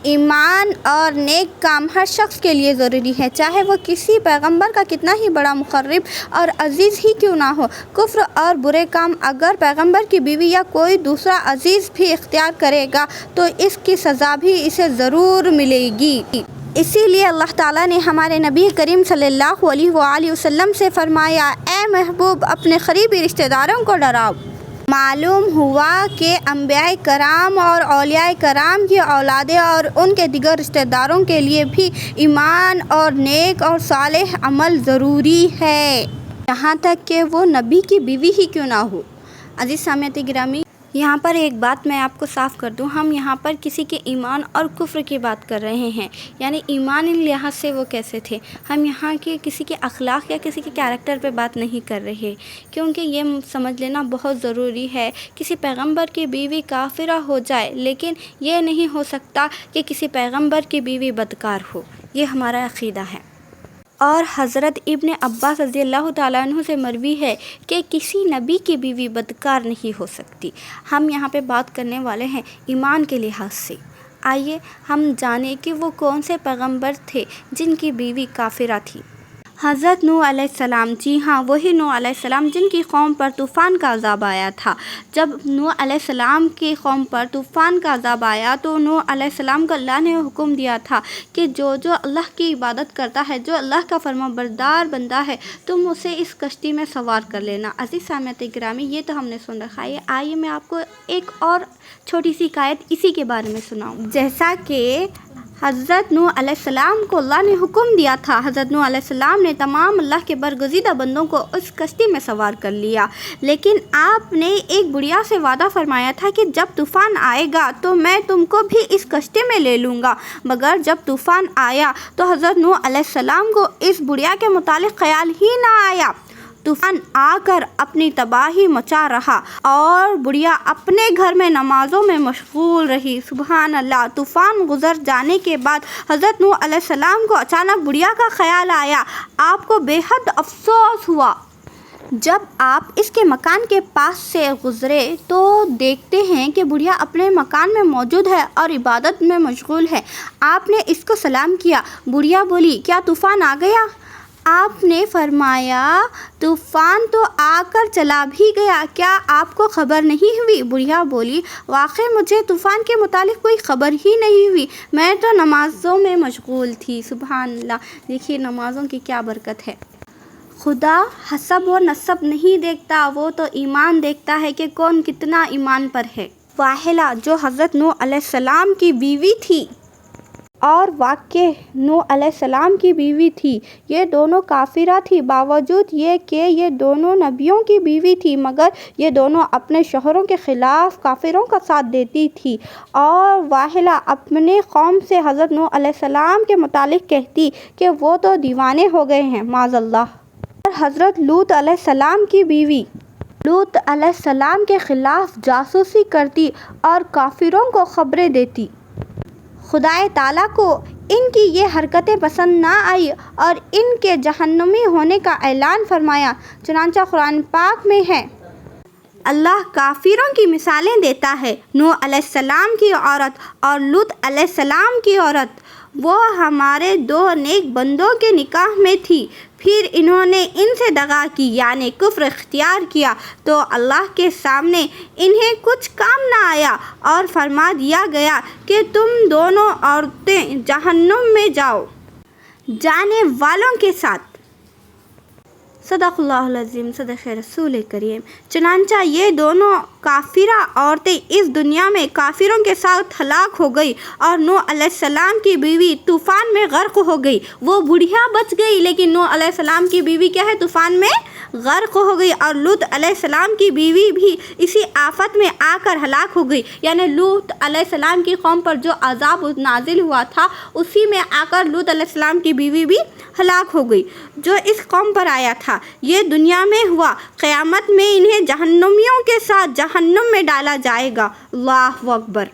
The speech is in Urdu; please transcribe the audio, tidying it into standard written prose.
ایمان اور نیک کام ہر شخص کے لیے ضروری ہے، چاہے وہ کسی پیغمبر کا کتنا ہی بڑا مقرب اور عزیز ہی کیوں نہ ہو۔ کفر اور برے کام اگر پیغمبر کی بیوی یا کوئی دوسرا عزیز بھی اختیار کرے گا تو اس کی سزا بھی اسے ضرور ملے گی۔ اسی لیے اللہ تعالیٰ نے ہمارے نبی کریم صلی اللہ علیہ وآلہ وسلم سے فرمایا، اے محبوب اپنے قریبی رشتہ داروں کو ڈراؤ۔ معلوم ہوا کہ انبیاء کرام اور اولیاء کرام کی اولادیں اور ان کے دیگر رشتہ داروں کے لیے بھی ایمان اور نیک اور صالح عمل ضروری ہے، یہاں تک کہ وہ نبی کی بیوی ہی کیوں نہ ہو۔ عزیز سامعین گرامی، یہاں پر ایک بات میں آپ کو صاف کر دوں، ہم یہاں پر کسی کے ایمان اور کفر کی بات کر رہے ہیں، یعنی ایمان لحاظ سے وہ کیسے تھے، ہم یہاں کے کسی کے اخلاق یا کسی کے کیریکٹر پہ بات نہیں کر رہے، کیونکہ یہ سمجھ لینا بہت ضروری ہے۔ کسی پیغمبر کی بیوی کافرہ ہو جائے لیکن یہ نہیں ہو سکتا کہ کسی پیغمبر کی بیوی بدکار ہو، یہ ہمارا عقیدہ ہے۔ اور حضرت ابن عباس رضی اللہ تعالیٰ عنہ سے مروی ہے کہ کسی نبی کی بیوی بدکار نہیں ہو سکتی۔ ہم یہاں پہ بات کرنے والے ہیں ایمان کے لحاظ سے۔ آئیے ہم جانیں کہ وہ کون سے پیغمبر تھے جن کی بیوی کافرہ تھی۔ حضرت نوح علیہ السلام، جی ہاں وہی نوح علیہ السلام جن کی قوم پر طوفان کا عذاب آیا تھا۔ جب نوح علیہ السلام کی قوم پر طوفان کا عذاب آیا تو نوح علیہ السلام کو اللہ نے حکم دیا تھا کہ جو اللہ کی عبادت کرتا ہے، جو اللہ کا فرما بردار بندہ ہے، تم اسے اس کشتی میں سوار کر لینا۔ عزیز سامعین گرامی، یہ تو ہم نے سن رکھا ہے، آئیے میں آپ کو ایک اور چھوٹی سی حکایت اسی کے بارے میں سناؤں۔ جیسا کہ حضرت نوح علیہ السلام کو اللہ نے حکم دیا تھا، حضرت نوح علیہ السلام نے تمام اللہ کے برگزیدہ بندوں کو اس کشتی میں سوار کر لیا، لیکن آپ نے ایک بڑھیا سے وعدہ فرمایا تھا کہ جب طوفان آئے گا تو میں تم کو بھی اس کشتی میں لے لوں گا۔ مگر جب طوفان آیا تو حضرت نوح علیہ السلام کو اس بڑھیا کے متعلق خیال ہی نہ آیا۔ طوفان آ کر اپنی تباہی مچا رہا اور بڑھیا اپنے گھر میں نمازوں میں مشغول رہی۔ سبحان اللہ۔ طوفان گزر جانے کے بعد حضرت نوح علیہ السلام کو اچانک بڑھیا کا خیال آیا۔ آپ کو بے حد افسوس ہوا۔ جب آپ اس کے مکان کے پاس سے گزرے تو دیکھتے ہیں کہ بڑھیا اپنے مکان میں موجود ہے اور عبادت میں مشغول ہے۔ آپ نے اس کو سلام کیا۔ بڑھیا بولی، کیا طوفان آ گیا؟ آپ نے فرمایا، طوفان تو آ کر چلا بھی گیا، کیا آپ کو خبر نہیں ہوئی؟ بڑھیا بولی، واقعی مجھے طوفان کے متعلق کوئی خبر ہی نہیں ہوئی، میں تو نمازوں میں مشغول تھی۔ سبحان اللہ۔ دیکھیے نمازوں کی کیا برکت ہے۔ خدا حسب و نسب نہیں دیکھتا، وہ تو ایمان دیکھتا ہے کہ کون کتنا ایمان پر ہے۔ واحلہ جو حضرت نوح علیہ السلام کی بیوی تھی اور واقع نوح علیہ السلام کی بیوی تھی، یہ دونوں کافرہ تھی، باوجود یہ کہ یہ دونوں نبیوں کی بیوی تھی، مگر یہ دونوں اپنے شوہروں کے خلاف کافروں کا ساتھ دیتی تھی۔ اور واحلہ اپنے قوم سے حضرت نوح علیہ السلام کے متعلق کہتی کہ وہ تو دیوانے ہو گئے ہیں، معاذ اللہ۔ اور حضرت لوط علیہ السلام کی بیوی لوط علیہ السلام کے خلاف جاسوسی کرتی اور کافروں کو خبریں دیتی۔ خدائے تعالیٰ کو ان کی یہ حرکتیں پسند نہ آئی اور ان کے جہنمی ہونے کا اعلان فرمایا۔ چنانچہ قرآن پاک میں ہے، اللہ کافروں کی مثالیں دیتا ہے، نوح علیہ السلام کی عورت اور لوط علیہ السلام کی عورت، وہ ہمارے دو نیک بندوں کے نکاح میں تھی، پھر انہوں نے ان سے دغا کی یعنی کفر اختیار کیا تو اللہ کے سامنے انہیں کچھ کام نہ آیا اور فرما دیا گیا کہ تم دونوں عورتیں جہنم میں جاؤ جانے والوں کے ساتھ۔ صدق اللہ العظیم، صدق رسول کریم۔ چنانچہ یہ دونوں کافرہ عورتیں اس دنیا میں کافروں کے ساتھ ہلاک ہو گئی اور نوح علیہ السلام کی بیوی طوفان میں غرق ہو گئی۔ وہ بڑھیا بچ گئی لیکن نوح علیہ السلام کی بیوی کیا ہے، طوفان میں غرق ہو گئی۔ اور لوط علیہ السلام کی بیوی بھی اسی آفت میں آ کر ہلاک ہو گئی، یعنی لوط علیہ السلام کی قوم پر جو عذاب نازل ہوا تھا اسی میں آ کر لوط علیہ السلام کی بیوی بھی ہلاک ہو گئی جو اس قوم پر آیا تھا۔ یہ دنیا میں ہوا، قیامت میں انہیں جہنمیوں کے ساتھ جہنم میں ڈالا جائے گا۔ اللہ اکبر۔